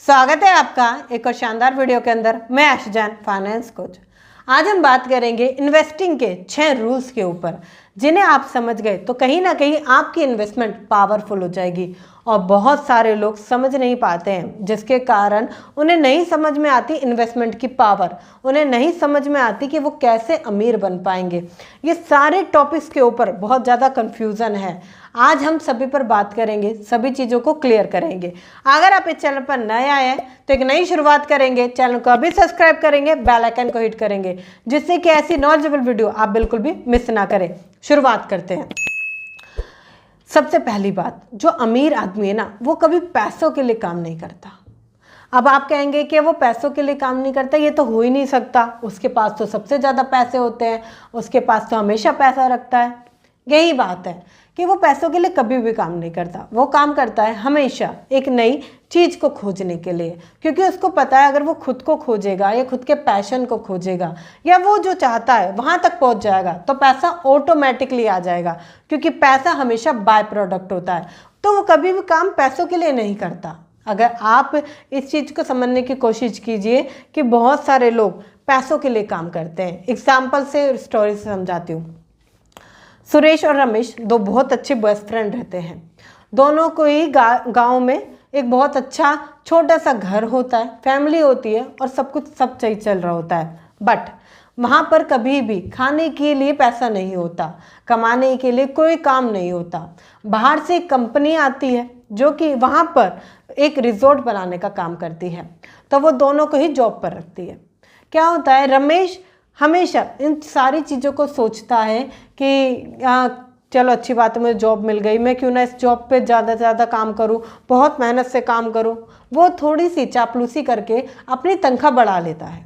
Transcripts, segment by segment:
स्वागत है आपका एक और शानदार वीडियो के अंदर। मैं आशुजान, फाइनेंस कोच। आज हम बात करेंगे इन्वेस्टिंग के 6 रूल्स के ऊपर, जिन्हें आप समझ गए तो कहीं ना कहीं आपकी इन्वेस्टमेंट पावरफुल हो जाएगी। और बहुत सारे लोग समझ नहीं पाते हैं, जिसके कारण उन्हें नहीं समझ में आती इन्वेस्टमेंट की पावर, उन्हें नहीं समझ में आती कि वो कैसे अमीर बन पाएंगे। ये सारे टॉपिक्स के ऊपर बहुत ज़्यादा कन्फ्यूज़न है। आज हम सभी पर बात करेंगे, सभी चीज़ों को क्लियर करेंगे। अगर आप इस चैनल पर नए आए हैं तो एक नई शुरुआत करेंगे। चैनल को अभी सब्सक्राइब करेंगे, बेल आइकन को हिट करेंगे, जिससे कि ऐसी नॉलेजेबल वीडियो आप बिल्कुल भी मिस ना करें। शुरुआत करते हैं। सबसे पहली बात, जो अमीर आदमी है ना, वो कभी पैसों के लिए काम नहीं करता। अब आप कहेंगे कि वो पैसों के लिए काम नहीं करता, ये तो हो ही नहीं सकता, उसके पास तो सबसे ज़्यादा पैसे होते हैं, उसके पास तो हमेशा पैसा रखता है। यही बात है कि वो पैसों के लिए कभी भी काम नहीं करता। वो काम करता है हमेशा एक नई चीज़ को खोजने के लिए, क्योंकि उसको पता है अगर वो खुद को खोजेगा या खुद के पैशन को खोजेगा या वो जो चाहता है वहाँ तक पहुँच जाएगा तो पैसा ऑटोमेटिकली आ जाएगा, क्योंकि पैसा हमेशा बाय प्रोडक्ट होता है। तो वो कभी भी काम पैसों के लिए नहीं करता। अगर आप इस चीज़ को समझने की कोशिश कीजिए कि बहुत सारे लोग पैसों के लिए काम करते हैं। एग्जाम्पल से स्टोरी से समझाती हूँ। सुरेश और रमेश दो बहुत अच्छे बेस्ट फ्रेंड रहते हैं। दोनों को ही गांव में एक बहुत अच्छा छोटा सा घर होता है, फैमिली होती है और सब कुछ सब सही चल रहा होता है। बट वहाँ पर कभी भी खाने के लिए पैसा नहीं होता, कमाने के लिए कोई काम नहीं होता। बाहर से एक कंपनी आती है जो कि वहाँ पर एक रिजॉर्ट बनाने का काम करती है, तो वो दोनों को ही जॉब पर रखती है। क्या होता है, रमेश हमेशा इन सारी चीज़ों को सोचता है कि चलो अच्छी बात है, मुझे जॉब मिल गई, मैं क्यों ना इस जॉब पे ज़्यादा से ज़्यादा काम करूं, बहुत मेहनत से काम करूं। वो थोड़ी सी चापलूसी करके अपनी तनख्वाह बढ़ा लेता है।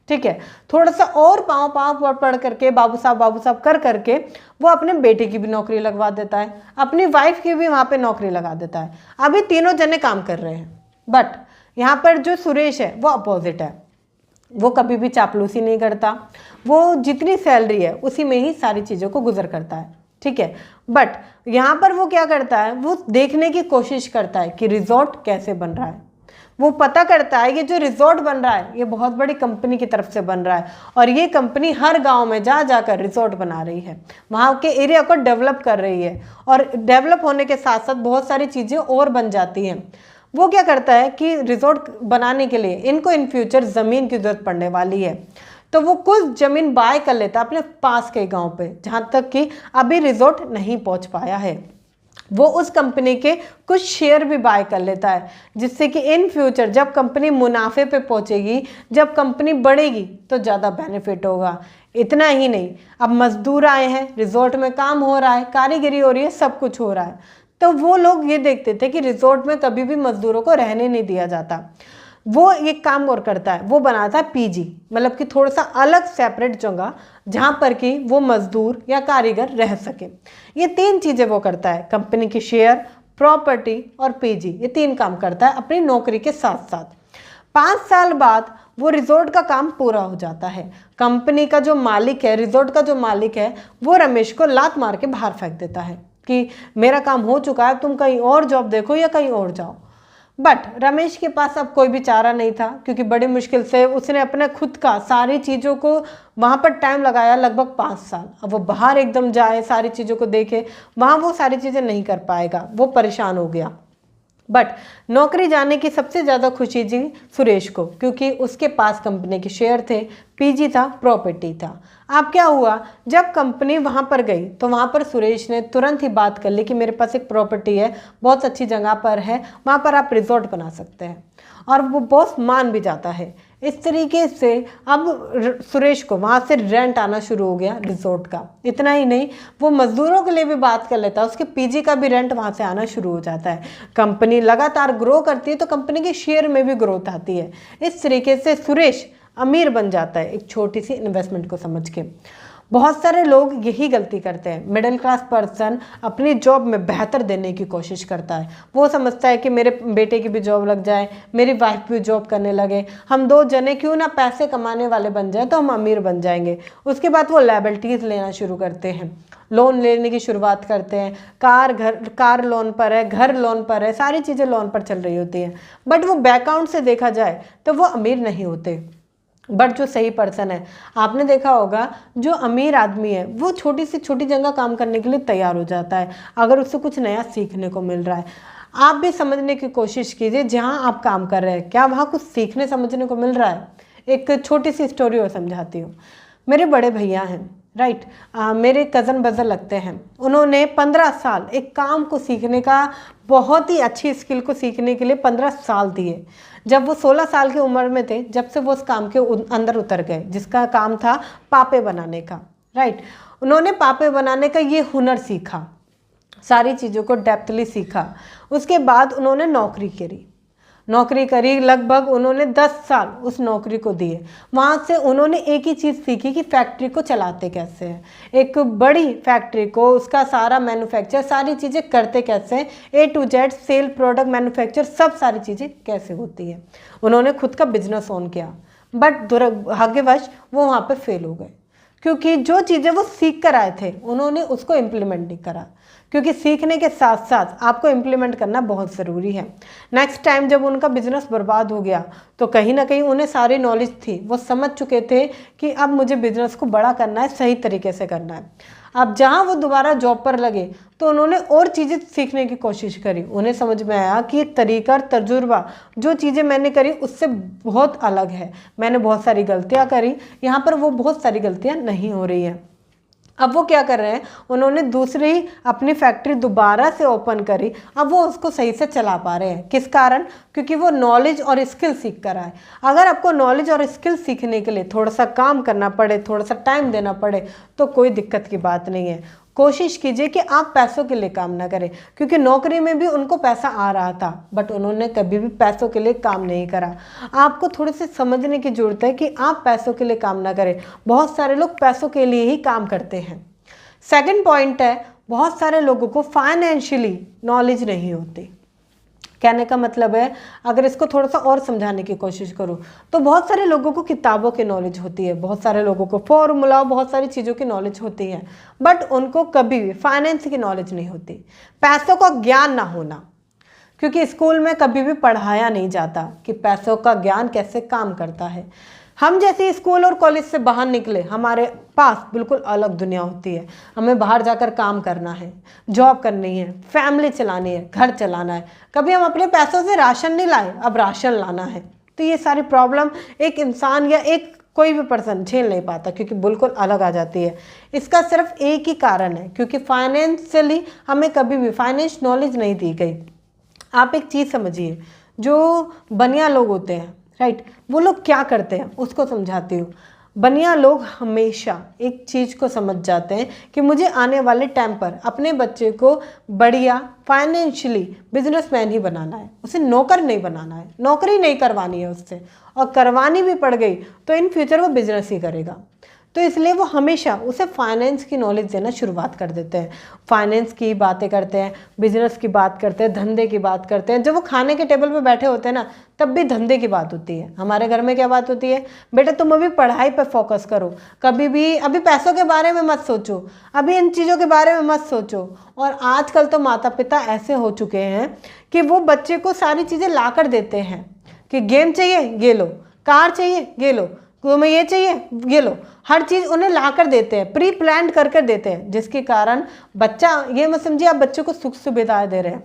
ठीक है, थोड़ा सा और पाँव पाँव पढ़ करके बाबू साहब कर करके वो अपने बेटे की भी नौकरी लगवा देता है, अपनी वाइफ की भी वहाँ पे नौकरी लगा देता है। अभी तीनों जने काम कर रहे हैं। बट यहाँ पर जो सुरेश है वो अपोजिट है। वो कभी भी चापलूसी नहीं करता, वो जितनी सैलरी है उसी में ही सारी चीज़ों को गुजर करता है। ठीक है, बट यहाँ पर वो क्या करता है, वो देखने की कोशिश करता है कि रिजॉर्ट कैसे बन रहा है। वो पता करता है ये जो रिजॉर्ट बन रहा है ये बहुत बड़ी कंपनी की तरफ से बन रहा है, और ये कंपनी हर गांव में जा जाकर रिजॉर्ट बना रही है, वहाँ के एरिया को डेवलप कर रही है। और डेवलप होने के साथ साथ बहुत सारी चीज़ें और बन जाती हैं। वो क्या करता है कि रिजॉर्ट बनाने के लिए इनको इन फ्यूचर ज़मीन की ज़रूरत पड़ने वाली है, तो वो कुछ ज़मीन बाय कर लेता है अपने पास के गांव पे, जहाँ तक कि अभी रिजॉर्ट नहीं पहुँच पाया है। वो उस कंपनी के कुछ शेयर भी बाय कर लेता है, जिससे कि इन फ्यूचर जब कंपनी मुनाफे पे पहुंचेगी, जब कंपनी बढ़ेगी तो ज़्यादा बेनिफिट होगा। इतना ही नहीं, अब मजदूर आए हैं, रिजॉर्ट में काम हो रहा है, कारीगरी हो रही है, सब कुछ हो रहा है। तो वो लोग ये देखते थे कि रिजॉर्ट में कभी भी मजदूरों को रहने नहीं दिया जाता। वो एक काम और करता है, वो बनाता है पीजी, मतलब कि थोड़ा सा अलग सेपरेट जगह जहाँ पर कि वो मजदूर या कारीगर रह सके। ये 3 चीज़ें वो करता है, कंपनी की शेयर, प्रॉपर्टी और पीजी, ये 3 काम करता है अपनी नौकरी के साथ साथ। 5 साल बाद वो रिजॉर्ट का काम पूरा हो जाता है। कंपनी का जो मालिक है, रिजॉर्ट का जो मालिक है, वो रमेश को लात मार के बाहर फेंक देता है कि मेरा काम हो चुका है, तुम कहीं और जॉब देखो या कहीं और जाओ। बट रमेश के पास अब कोई भी चारा नहीं था, क्योंकि बड़ी मुश्किल से उसने अपने खुद का सारी चीज़ों को वहाँ पर टाइम लगाया, लगभग 5 साल। अब वो बाहर एकदम जाए, सारी चीज़ों को देखे, वहाँ वो सारी चीज़ें नहीं कर पाएगा, वो परेशान हो गया। बट नौकरी जाने की सबसे ज़्यादा खुशी थी सुरेश को, क्योंकि उसके पास कंपनी के शेयर थे, पीजी था, प्रॉपर्टी था। अब क्या हुआ, जब कंपनी वहाँ पर गई तो वहाँ पर सुरेश ने तुरंत ही बात कर ली कि मेरे पास एक प्रॉपर्टी है, बहुत अच्छी जगह पर है, वहाँ पर आप रिजॉर्ट बना सकते हैं। और वो बॉस मान भी जाता है। इस तरीके से अब सुरेश को वहाँ से रेंट आना शुरू हो गया रिजॉर्ट का। इतना ही नहीं, वो मजदूरों के लिए भी बात कर लेता है, उसके पीजी का भी रेंट वहाँ से आना शुरू हो जाता है। कंपनी लगातार ग्रो करती है तो कंपनी के शेयर में भी ग्रोथ आती है। इस तरीके से सुरेश अमीर बन जाता है एक छोटी सी इन्वेस्टमेंट को समझ के। बहुत सारे लोग यही गलती करते हैं। मिडिल क्लास पर्सन अपनी जॉब में बेहतर देने की कोशिश करता है। वो समझता है कि मेरे बेटे की भी जॉब लग जाए, मेरी वाइफ भी जॉब करने लगे, हम दो जने क्यों ना पैसे कमाने वाले बन जाए तो हम अमीर बन जाएंगे। उसके बाद वो लायबिलिटीज़ लेना शुरू करते हैं, लोन लेने की शुरुआत करते हैं। कार लोन पर है, घर लोन पर है, सारी चीज़ें लोन पर चल रही होती हैं। बट वो बैकआउट से देखा जाए तो वो अमीर नहीं होते। बट जो सही पर्सन है, आपने देखा होगा जो अमीर आदमी है वो छोटी से छोटी जगह काम करने के लिए तैयार हो जाता है अगर उससे कुछ नया सीखने को मिल रहा है। आप भी समझने की कोशिश कीजिए जहाँ आप काम कर रहे हैं क्या वहाँ कुछ सीखने समझने को मिल रहा है। एक छोटी सी स्टोरी और समझाती हूँ। मेरे बड़े भैया हैं, राइट, मेरे कज़न ब्रदर लगते हैं। उन्होंने 15 साल एक काम को सीखने का, बहुत ही अच्छी स्किल को सीखने के लिए 15 साल दिए। जब वो 16 साल की उम्र में थे, जब से वो उस काम के अंदर उतर गए जिसका काम था पापे बनाने का, राइट। उन्होंने पापे बनाने का ये हुनर सीखा, सारी चीज़ों को डेप्थली सीखा। उसके बाद उन्होंने नौकरी करी, लगभग उन्होंने 10 साल उस नौकरी को दिए। वहाँ से उन्होंने एक ही चीज़ सीखी कि फैक्ट्री को चलाते कैसे हैं, एक बड़ी फैक्ट्री को, उसका सारा मैन्युफैक्चर, सारी चीज़ें करते कैसे हैं, A to Z, sale, product, manufacture, सब सारी चीज़ें कैसे होती है। उन्होंने खुद का बिजनेस ऑन किया, बट दुर्भाग्यवश वो वहाँ पर फेल हो गए क्योंकि जो चीज़ें वो सीख कर आए थे उन्होंने उसको इम्प्लीमेंट नहीं करा। क्योंकि सीखने के साथ साथ आपको इम्प्लीमेंट करना बहुत ज़रूरी है। नेक्स्ट टाइम जब उनका बिजनेस बर्बाद हो गया तो कहीं ना कहीं उन्हें सारी नॉलेज थी, वो समझ चुके थे कि अब मुझे बिजनेस को बड़ा करना है, सही तरीके से करना है। अब जहाँ वो दोबारा जॉब पर लगे तो उन्होंने और चीज़ें सीखने की कोशिश करी। उन्हें समझ में आया कि तरीका और तजुर्बा, जो चीज़ें मैंने करी उससे बहुत अलग है, मैंने बहुत सारी गलतियाँ करी, यहाँ पर वो बहुत सारी गलतियाँ नहीं हो रही हैं। अब वो क्या कर रहे हैं, उन्होंने दूसरी अपनी फैक्ट्री दोबारा से ओपन करी। अब वो उसको सही से चला पा रहे हैं। किस कारण? क्योंकि वो नॉलेज और स्किल सीख कर आए। अगर आपको नॉलेज और स्किल सीखने के लिए थोड़ा सा काम करना पड़े, थोड़ा सा टाइम देना पड़े तो कोई दिक्कत की बात नहीं है। कोशिश कीजिए कि आप पैसों के लिए काम ना करें, क्योंकि नौकरी में भी उनको पैसा आ रहा था बट उन्होंने कभी भी पैसों के लिए काम नहीं करा। आपको थोड़े से समझने की ज़रूरत है कि आप पैसों के लिए काम ना करें। बहुत सारे लोग पैसों के लिए ही काम करते हैं। सेकंड पॉइंट है, बहुत सारे लोगों को फाइनेंशियली नॉलेज नहीं होती। कहने का मतलब है, अगर इसको थोड़ा सा और समझाने की कोशिश करूँ तो बहुत सारे लोगों को किताबों की नॉलेज होती है, बहुत सारे लोगों को फॉर्मूला, बहुत सारी चीज़ों की नॉलेज होती है, बट उनको कभी भी फाइनेंस की नॉलेज नहीं होती। पैसों का ज्ञान ना होना, क्योंकि स्कूल में कभी भी पढ़ाया नहीं जाता कि पैसों का ज्ञान कैसे काम करता है। हम जैसे स्कूल और कॉलेज से बाहर निकले, हमारे पास बिल्कुल अलग दुनिया होती है। हमें बाहर जाकर काम करना है, जॉब करनी है, फैमिली चलानी है, घर चलाना है। कभी हम अपने पैसों से राशन नहीं लाए, अब राशन लाना है। तो ये सारी प्रॉब्लम एक इंसान या एक कोई भी पर्सन झेल नहीं पाता, क्योंकि बिल्कुल अलग आ जाती है। इसका सिर्फ एक ही कारण है, क्योंकि फाइनेंशियली हमें कभी भी फाइनेंस नॉलेज नहीं दी गई। आप एक चीज़ समझिए, जो बनिया लोग होते हैं, राइट, वो लोग क्या करते हैं उसको समझाती हूँ। बनिया लोग हमेशा एक चीज़ को समझ जाते हैं कि मुझे आने वाले टाइम पर अपने बच्चे को बढ़िया फाइनेंशियली बिजनेसमैन ही बनाना है, उसे नौकर नहीं बनाना है, नौकरी नहीं करवानी है उससे, और करवानी भी पड़ गई तो इन फ्यूचर वो बिजनेस ही करेगा। तो इसलिए वो हमेशा उसे फाइनेंस की नॉलेज देना शुरुआत कर देते हैं। फाइनेंस की बातें करते हैं, बिजनेस की बात करते हैं, धंधे की बात करते हैं। जब वो खाने के टेबल पे बैठे होते हैं ना, तब भी धंधे की बात होती है। हमारे घर में क्या बात होती है, बेटा तुम अभी पढ़ाई पर फोकस करो, कभी भी अभी पैसों के बारे में मत सोचो, अभी इन चीज़ों के बारे में मत सोचो। और आजकल तो माता पिता ऐसे हो चुके हैं कि वो बच्चे को सारी चीज़ें ला कर देते हैं कि गेम चाहिए ये लो, कार चाहिए ये लो, तुम्हें ये चाहिए ये लो, हर चीज़ उन्हें ला कर देते हैं, प्री प्लान कर कर देते हैं। जिसके कारण बच्चा, ये मत समझिए आप बच्चों को सुख सुविधाएं दे रहे हैं,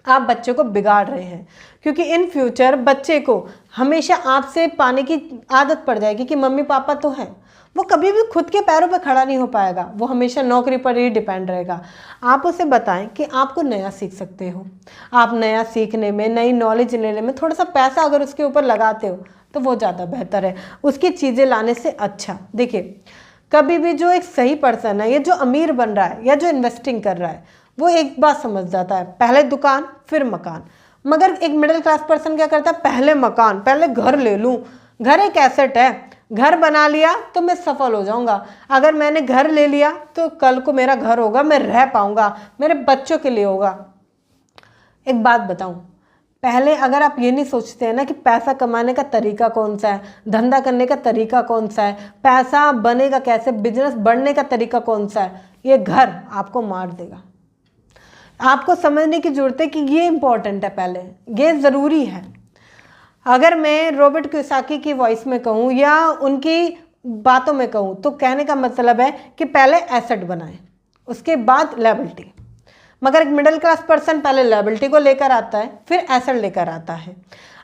आप बच्चे को बिगाड़ रहे हैं। क्योंकि इन फ्यूचर बच्चे को हमेशा आपसे पाने की आदत पड़ जाएगी कि मम्मी पापा तो हैं। वो कभी भी खुद के पैरों पर खड़ा नहीं हो पाएगा, वो हमेशा नौकरी पर ही डिपेंड रहेगा। आप उसे बताएं कि आपको नया सीख सकते हो, आप नया सीखने में, नई नॉलेज लेने में थोड़ा सा पैसा अगर उसके ऊपर लगाते हो तो वो ज़्यादा बेहतर है उसकी चीज़ें लाने से। अच्छा देखिए, कभी भी जो एक सही पर्सन है, ये जो अमीर बन रहा है या जो इन्वेस्टिंग कर रहा है, वो एक बात समझ जाता है, पहले दुकान फिर मकान। मगर एक मिडिल क्लास पर्सन क्या करता है, पहले मकान, पहले घर ले लूँ, घर एक एसेट है, घर बना लिया तो मैं सफल हो जाऊंगा, अगर मैंने घर ले लिया तो कल को मेरा घर होगा, मैं रह पाऊंगा, मेरे बच्चों के लिए होगा। एक बात बताऊं, पहले अगर आप ये नहीं सोचते हैं ना कि पैसा कमाने का तरीका कौन सा है, धंधा करने का तरीका कौन सा है, पैसा बनेगा कैसे, बिजनेस बढ़ने का तरीका कौन सा है, ये घर आपको मार देगा। आपको समझने की जरूरत है कि ये इंपॉर्टेंट है, पहले ये ज़रूरी है। अगर मैं रॉबर्ट कियोसाकी की वॉइस में कहूँ या उनकी बातों में कहूँ तो कहने का मतलब है कि पहले एसेट बनाएं, उसके बाद लायबिलिटी। मगर एक मिडिल क्लास पर्सन पहले लायबिलिटी को लेकर आता है, फिर एसेट लेकर आता है।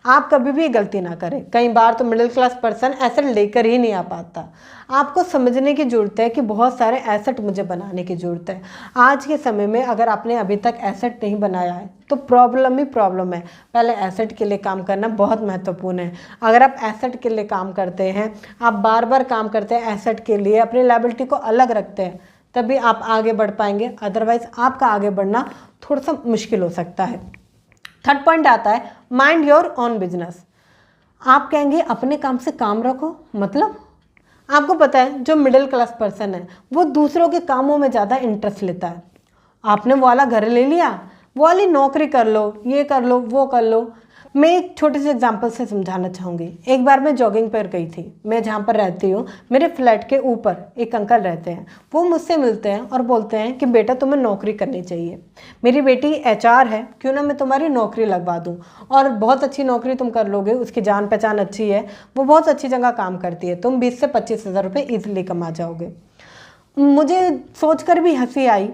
आप कभी भी गलती ना करें, कई बार तो मिडिल क्लास पर्सन एसेट लेकर ही नहीं आ पाता। आपको समझने की ज़रूरत है कि बहुत सारे एसेट मुझे बनाने की ज़रूरत है। आज के समय में अगर आपने अभी तक एसेट नहीं बनाया है तो प्रॉब्लम ही प्रॉब्लम है। पहले एसेट के लिए काम करना बहुत महत्वपूर्ण है। अगर आप एसेट के लिए काम करते हैं, आप बार बार काम करते हैं एसेट के लिए, अपनी लायबिलिटी को अलग रखते हैं, तभी आप आगे बढ़ पाएंगे, अदरवाइज आपका आगे बढ़ना थोड़ा सा मुश्किल हो सकता है। थर्ड पॉइंट आता है माइंड योर ओन बिजनेस। आप कहेंगे अपने काम से काम रखो, मतलब आपको पता है जो मिडिल क्लास पर्सन है वो दूसरों के कामों में ज़्यादा इंटरेस्ट लेता है। आपने वो वाला घर ले लिया, वो वाली नौकरी कर लो, ये कर लो, वो कर लो। मैं एक छोटे से एग्जांपल से समझाना चाहूँगी। एक बार मैं जॉगिंग पर गई थी। मैं जहाँ पर रहती हूँ, मेरे फ्लैट के ऊपर एक अंकल रहते हैं। वो मुझसे मिलते हैं और बोलते हैं कि बेटा तुम्हें नौकरी करनी चाहिए, मेरी बेटी HR है, क्यों ना मैं तुम्हारी नौकरी लगवा दूँ, और बहुत अच्छी नौकरी तुम कर लोगे, उसकी जान पहचान अच्छी है, वो बहुत अच्छी जगह काम करती है, तुम 20 से 25 हज़ार रुपये ईजिली कमा जाओगे। मुझे सोचकर भी हंसी आई।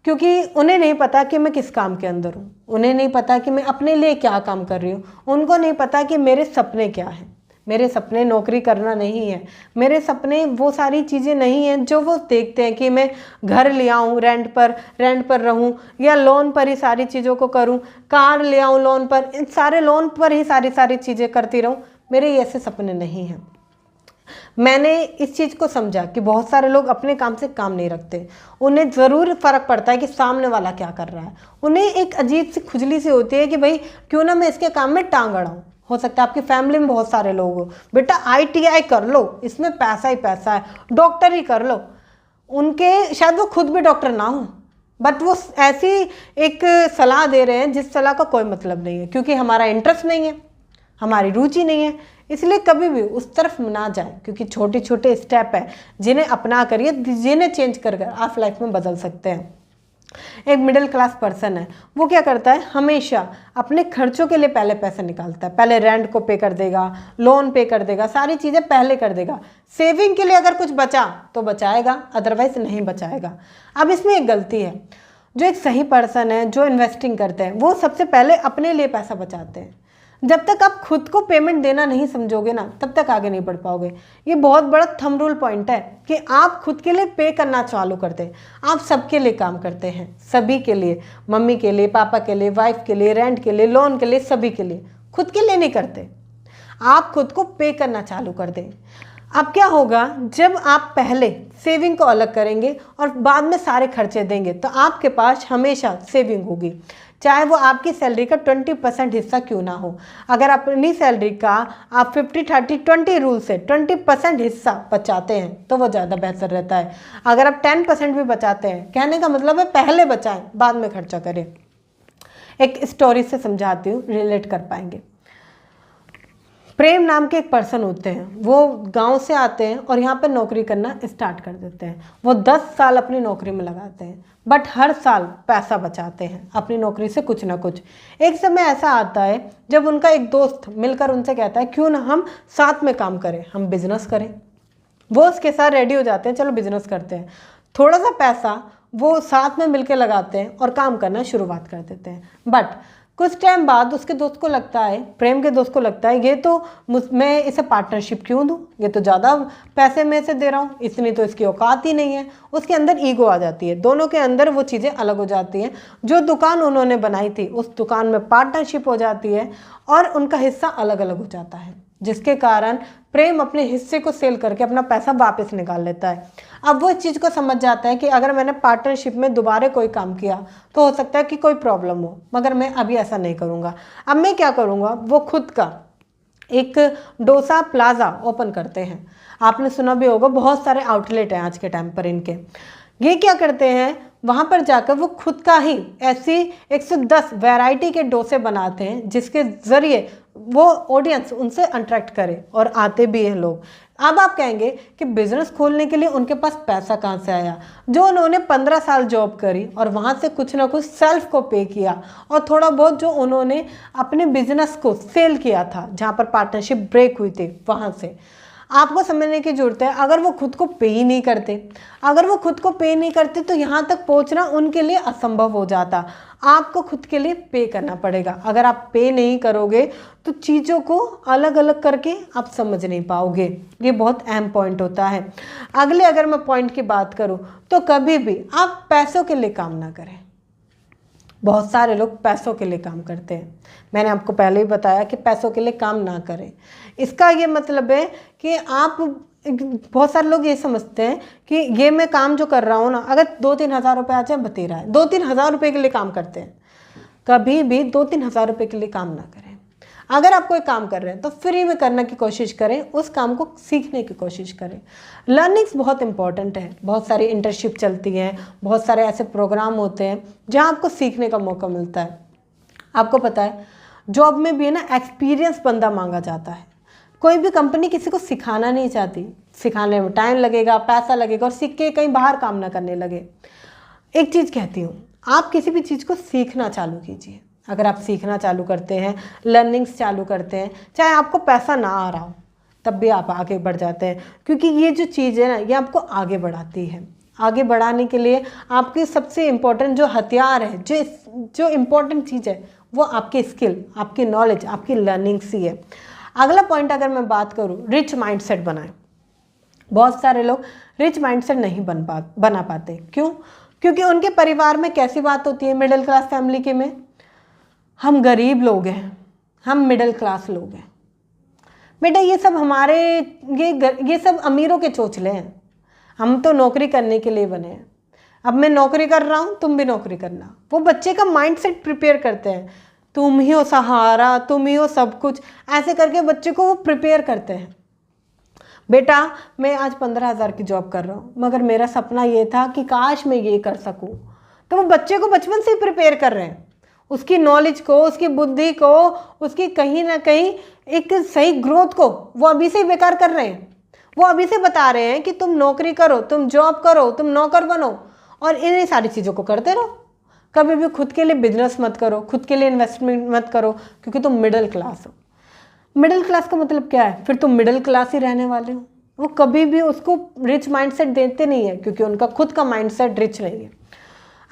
क्योंकि उन्हें नहीं पता कि मैं किस काम के अंदर हूँ, उन्हें नहीं पता कि मैं अपने लिए क्या काम कर रही हूँ, उनको नहीं पता कि मेरे सपने क्या हैं। मेरे सपने नौकरी करना नहीं है, मेरे सपने वो सारी चीज़ें नहीं हैं जो वो देखते हैं कि मैं घर ले आऊँ रेंट पर रहूँ, या लोन पर ही सारी चीज़ों को करूँ, कार ले आऊँ लोन पर, इन सारे लोन पर ही सारी चीज़ें करती रहूँ। मेरे ऐसे सपने नहीं हैं। मैंने इस चीज़ को समझा कि बहुत सारे लोग अपने काम से काम नहीं रखते। उन्हें ज़रूर फ़र्क पड़ता है कि सामने वाला क्या कर रहा है। उन्हें एक अजीब सी खुजली सी होती है कि भाई क्यों ना मैं इसके काम में टांग अड़ाऊँ। हो सकता है आपकी फैमिली में बहुत सारे लोग हो, बेटा ITI कर लो, इसमें पैसा ही पैसा है, डॉक्टर ही कर लो। उनके शायद वो खुद भी डॉक्टर ना हो, बट वो ऐसी एक सलाह दे रहे हैं जिस सलाह का कोई मतलब नहीं है, क्योंकि हमारा इंटरेस्ट नहीं है, हमारी रुचि नहीं है। इसलिए कभी भी उस तरफ ना जाए, क्योंकि छोटे छोटे स्टेप है जिन्हें अपना करिए, जिन्हें चेंज कर आप लाइफ में बदल सकते हैं। एक मिडिल क्लास पर्सन है, वो क्या करता है, हमेशा अपने खर्चों के लिए पहले पैसे निकालता है। पहले रेंट को पे कर देगा, लोन पे कर देगा, सारी चीज़ें पहले कर देगा। सेविंग के लिए अगर कुछ बचा तो बचाएगा, अदरवाइज नहीं बचाएगा। अब इसमें एक गलती है, जो एक सही पर्सन है, जो इन्वेस्टिंग करते हैं, वो सबसे पहले अपने लिए पैसा बचाते हैं। जब तक आप खुद को पेमेंट देना नहीं समझोगे ना, तब तक आगे नहीं बढ़ पाओगे। ये बहुत बड़ा थंब रूल पॉइंट है कि आप खुद के लिए पे करना चालू कर दें। आप सबके लिए काम करते हैं, सभी के लिए, मम्मी के लिए, पापा के लिए, वाइफ के लिए, रेंट के लिए, लोन के लिए, सभी के लिए। खुद के लिए नहीं करते। आप खुद को पे करना चालू कर दें। अब क्या होगा, जब आप पहले सेविंग को अलग करेंगे और बाद में सारे खर्चे देंगे, तो आपके पास हमेशा सेविंग होगी, चाहे वो आपकी सैलरी का 20% हिस्सा क्यों ना हो। अगर अपनी सैलरी का आप 50-30-20 रूल से 20% हिस्सा बचाते हैं तो वो ज़्यादा बेहतर रहता है। अगर आप 10% भी बचाते हैं, कहने का मतलब है पहले बचाएं, बाद में खर्चा करें। एक स्टोरी से समझाती हूँ, रिलेट कर पाएंगे। प्रेम नाम के एक पर्सन होते हैं, वो गांव से आते हैं और यहाँ पर नौकरी करना स्टार्ट कर देते हैं। वो 10 साल अपनी नौकरी में लगाते हैं, बट हर साल पैसा बचाते हैं अपनी नौकरी से कुछ ना कुछ। एक समय ऐसा आता है जब उनका एक दोस्त मिलकर उनसे कहता है क्यों ना हम साथ में काम करें, हम बिजनेस करें। वो उसके साथ रेडी हो जाते हैं, चलो बिजनेस करते हैं। थोड़ा सा पैसा वो साथ में मिलकर लगाते हैं और काम करना शुरुआत कर देते हैं। बट कुछ टाइम बाद उसके दोस्त को लगता है, प्रेम के दोस्त को लगता है, ये तो मैं इसे पार्टनरशिप क्यों दूँ, ये तो ज़्यादा पैसे में से दे रहा हूँ, इतनी तो इसकी औकात ही नहीं है। उसके अंदर ईगो आ जाती है, दोनों के अंदर वो चीज़ें अलग हो जाती हैं। जो दुकान उन्होंने बनाई थी उस दुकान में पार्टनरशिप हो जाती है और उनका हिस्सा अलग अलग हो जाता है, जिसके कारण प्रेम अपने हिस्से को सेल करके अपना पैसा वापस निकाल लेता है। अब वो इस चीज़ को समझ जाता है कि अगर मैंने पार्टनरशिप में दोबारा कोई काम किया तो हो सकता है कि कोई प्रॉब्लम हो, मगर मैं अभी ऐसा नहीं करूँगा। अब मैं क्या करूँगा, वो खुद का एक डोसा प्लाजा ओपन करते हैं। आपने सुना भी होगा, बहुत सारे आउटलेट हैं आज के टाइम पर इनके। ये क्या करते हैं, वहाँ पर जाकर वो खुद का ही ऐसी 110 वैरायटी के डोसे बनाते हैं जिसके ज़रिए वो ऑडियंस उनसे अट्रैक्ट करे और आते भी हैं लोग। अब आप कहेंगे कि बिजनेस खोलने के लिए उनके पास पैसा कहाँ से आया? जो उन्होंने 15 साल जॉब करी और वहाँ से कुछ ना कुछ सेल्फ को पे किया और थोड़ा बहुत जो उन्होंने अपने बिजनेस को सेल किया था, जहाँ पर पार्टनरशिप ब्रेक हुई थी, वहाँ से आपको समझने की जरूरत है। अगर वो खुद को पे ही नहीं करते, तो यहाँ तक पहुँचना उनके लिए असंभव हो जाता। आपको खुद के लिए पे करना पड़ेगा। अगर आप पे नहीं करोगे तो चीज़ों को अलग अलग करके आप समझ नहीं पाओगे। ये बहुत अहम पॉइंट होता है। अगले अगर मैं पॉइंट की बात करूँ तो कभी भी आप पैसों के लिए काम ना करें। बहुत सारे लोग पैसों के लिए काम करते हैं। मैंने आपको पहले ही बताया कि पैसों के लिए काम ना करें। इसका ये मतलब है कि आप, बहुत सारे लोग ये समझते हैं कि ये मैं काम जो कर रहा हूँ ना, अगर 2-3 हज़ार रुपये आ जाए बतेरा है, 2-3 हज़ार रुपये के लिए काम करते हैं। कभी भी 2-3 हज़ार रुपये के लिए काम ना करें। अगर आप कोई काम कर रहे हैं तो फ्री में करने की कोशिश करें, उस काम को सीखने की कोशिश करें। लर्निंग्स बहुत इंपॉर्टेंट है। बहुत सारी इंटर्नशिप चलती हैं, बहुत सारे ऐसे प्रोग्राम होते हैं जहां आपको सीखने का मौका मिलता है। आपको पता है जॉब में भी है ना, एक्सपीरियंस बंदा मांगा जाता है। कोई भी कंपनी किसी को सिखाना नहीं चाहती। सिखाने में टाइम लगेगा, पैसा लगेगा और सीख के कहीं बाहर काम ना करने लगे। एक चीज़ कहती हूँ, आप किसी भी चीज़ को सीखना चालू कीजिए। अगर आप सीखना चालू करते हैं, लर्निंग्स चालू करते हैं, चाहे आपको पैसा ना आ रहा हो तब भी आप आगे बढ़ जाते हैं, क्योंकि ये जो चीज़ है ना, ये आपको आगे बढ़ाती है। आगे बढ़ाने के लिए आपकी सबसे इम्पोर्टेंट जो हथियार है, जो इम्पोर्टेंट चीज़ है, वो आपकी स्किल, आपकी नॉलेज, आपकी लर्निंग्स ही है। अगला पॉइंट अगर मैं बात करूँ, रिच माइंडसेट बनाएं। बहुत सारे लोग रिच माइंडसेट नहीं बना पाते। क्यों? क्योंकि उनके परिवार में कैसी बात होती है, मिडिल क्लास फैमिली के में, हम गरीब लोग हैं, हम मिडिल क्लास लोग हैं। बेटा ये सब हमारे ये सब अमीरों के चोचले हैं। हम तो नौकरी करने के लिए बने हैं। अब मैं नौकरी कर रहा हूँ, तुम भी नौकरी करना। वो बच्चे का माइंडसेट प्रिपेयर करते हैं, तुम ही हो सहारा, तुम ही हो सब कुछ, ऐसे करके बच्चे को वो प्रिपेयर करते हैं। बेटा मैं आज 15,000 की जॉब कर रहा हूँ, मगर मेरा सपना ये था कि काश मैं ये कर सकूँ। तो वो बच्चे को बचपन से ही प्रिपेयर कर रहे हैं, उसकी नॉलेज को, उसकी बुद्धि को, उसकी कहीं ना कहीं एक सही ग्रोथ को वो अभी से ही बेकार कर रहे हैं। वो अभी से बता रहे हैं कि तुम नौकरी करो, तुम जॉब करो, तुम नौकर बनो और इन्हीं सारी चीज़ों को करते रहो। कभी भी खुद के लिए बिजनेस मत करो, खुद के लिए इन्वेस्टमेंट मत करो, क्योंकि तुम मिडिल क्लास हो। मिडिल क्लास का मतलब क्या है? फिर तुम मिडिल क्लास ही रहने वाले हो। वो कभी भी उसको रिच माइंडसेट देते नहीं है, क्योंकि उनका खुद का माइंडसेट रिच नहीं है।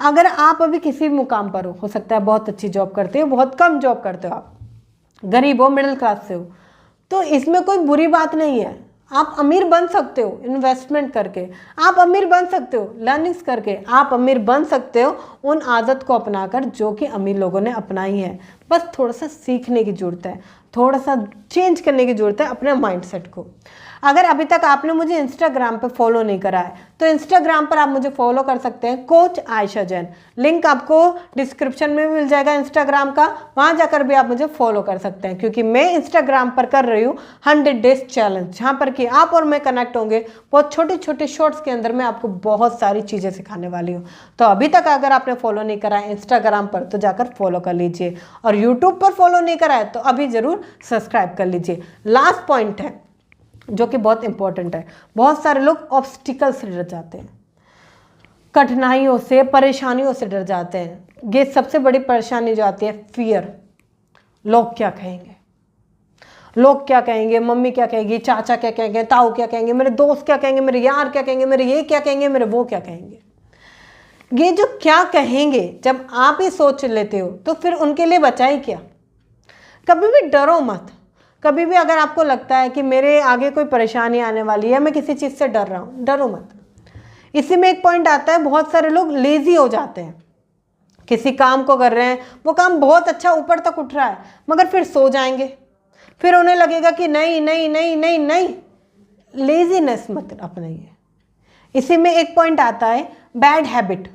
अगर आप अभी किसी भी मुकाम पर हो सकता है बहुत अच्छी जॉब करते हो, बहुत कम जॉब करते हो, आप गरीब हो, मिडिल क्लास से हो, तो इसमें कोई बुरी बात नहीं है। आप अमीर बन सकते हो इन्वेस्टमेंट करके, आप अमीर बन सकते हो लर्निंग्स करके, आप अमीर बन सकते हो उन आदत को अपनाकर जो कि अमीर लोगों ने अपनाई है। बस थोड़ा सा सीखने की ज़रूरत है, थोड़ा सा चेंज करने की ज़रूरत है अपने माइंडसेट को। अगर अभी तक आपने मुझे इंस्टाग्राम पे फॉलो नहीं करा है तो इंस्टाग्राम पर आप मुझे फॉलो कर सकते हैं, कोच आयशा जैन। लिंक आपको डिस्क्रिप्शन में मिल जाएगा इंस्टाग्राम का, वहाँ जाकर भी आप मुझे फॉलो कर सकते हैं, क्योंकि मैं इंस्टाग्राम पर कर रही हूँ 100 डेज चैलेंज, जहाँ पर कि आप और मैं कनेक्ट होंगे। बहुत छोटे छोटे शॉर्ट्स के अंदर मैं आपको बहुत सारी चीज़ें सिखाने वाली हूँ। तो अभी तक अगर आपने फॉलो नहीं करा है इंस्टाग्राम पर तो जाकर फॉलो कर लीजिए, और यूट्यूब पर फॉलो नहीं करा है तो अभी ज़रूर सब्सक्राइब कर लीजिए। लास्ट पॉइंट है जो कि बहुत इंपॉर्टेंट है। बहुत सारे लोग ऑब्स्टिकल से डर जाते हैं, कठिनाइयों से, परेशानियों से डर जाते हैं। ये सबसे बड़ी परेशानी जो आती है, फियर। लोग क्या कहेंगे, लोग क्या कहेंगे, मम्मी क्या कहेगी, चाचा क्या कहेंगे, ताऊ क्या कहेंगे, मेरे दोस्त क्या कहेंगे, मेरे यार क्या कहेंगे, मेरे ये क्या कहेंगे, मेरे वो क्या कहेंगे। ये जो क्या कहेंगे जब आप ही सोच लेते हो तो फिर उनके लिए बचा ही क्या। कभी भी डरो मत। कभी भी अगर आपको लगता है कि मेरे आगे कोई परेशानी आने वाली है, मैं किसी चीज़ से डर रहा हूँ, डरो मत। इसी में एक पॉइंट आता है, बहुत सारे लोग लेजी हो जाते हैं। किसी काम को कर रहे हैं, वो काम बहुत अच्छा ऊपर तक उठ रहा है, मगर फिर सो जाएंगे, फिर उन्हें लगेगा कि नहीं नहीं नहीं नहीं नहीं। लेजीनेस मत अपनाइए। इसी में एक पॉइंट आता है बैड हैबिट।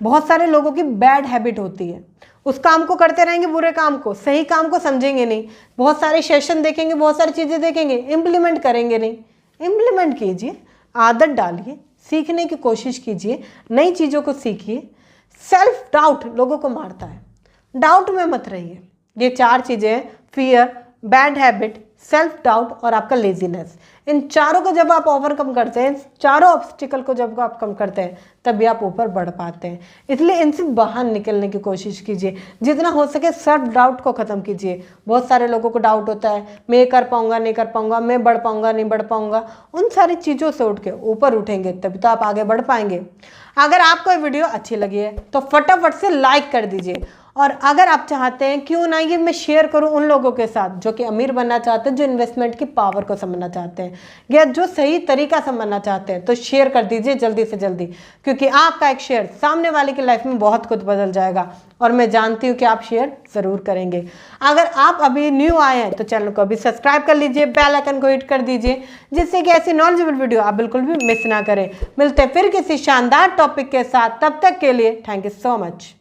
बहुत सारे लोगों की बैड हैबिट होती है, उस काम को करते रहेंगे, बुरे काम को, सही काम को समझेंगे नहीं, बहुत सारे सेशन देखेंगे, बहुत सारी चीज़ें देखेंगे, इम्प्लीमेंट करेंगे नहीं। इम्प्लीमेंट कीजिए, आदत डालिए, सीखने की कोशिश कीजिए, नई चीज़ों को सीखिए। सेल्फ डाउट लोगों को मारता है, डाउट में मत रहिए। ये 4 चीज़ें हैं, fear, bad habit, self doubt और आपका लेजीनेस। इन चारों को जब आप ओवरकम करते हैं, चारों ऑब्स्टिकल को जब आप कम करते हैं, तभी आप ऊपर बढ़ पाते हैं। इसलिए इनसे बाहर निकलने की कोशिश कीजिए, जितना हो सके सेल्फ डाउट को ख़त्म कीजिए। बहुत सारे लोगों को डाउट होता है, मैं ये कर पाऊंगा नहीं कर पाऊंगा, मैं बढ़ पाऊंगा नहीं बढ़ पाऊंगा। उन सारी चीज़ों से उठ के ऊपर उठेंगे तभी तो आप आगे बढ़ पाएंगे। अगर आपको ये वीडियो अच्छी लगी है तो फटाफट से लाइक कर दीजिए, और अगर आप चाहते हैं क्यों ना ये मैं शेयर करूं उन लोगों के साथ जो कि अमीर बनना चाहते हैं, जो इन्वेस्टमेंट की पावर को समझना चाहते हैं या जो सही तरीका समझना चाहते हैं, तो शेयर कर दीजिए जल्दी से जल्दी, क्योंकि आपका एक शेयर सामने वाले की लाइफ में बहुत कुछ बदल जाएगा। और मैं जानती हूँ कि आप शेयर ज़रूर करेंगे। अगर आप अभी न्यू आए हैं तो चैनल को अभी सब्सक्राइब कर लीजिए, बेल आइकन को हिट कर दीजिए, जिससे कि ऐसी नॉलेजेबल वीडियो आप बिल्कुल भी मिस ना करें। मिलते हैं फिर किसी शानदार टॉपिक के साथ, तब तक के लिए थैंक यू सो मच।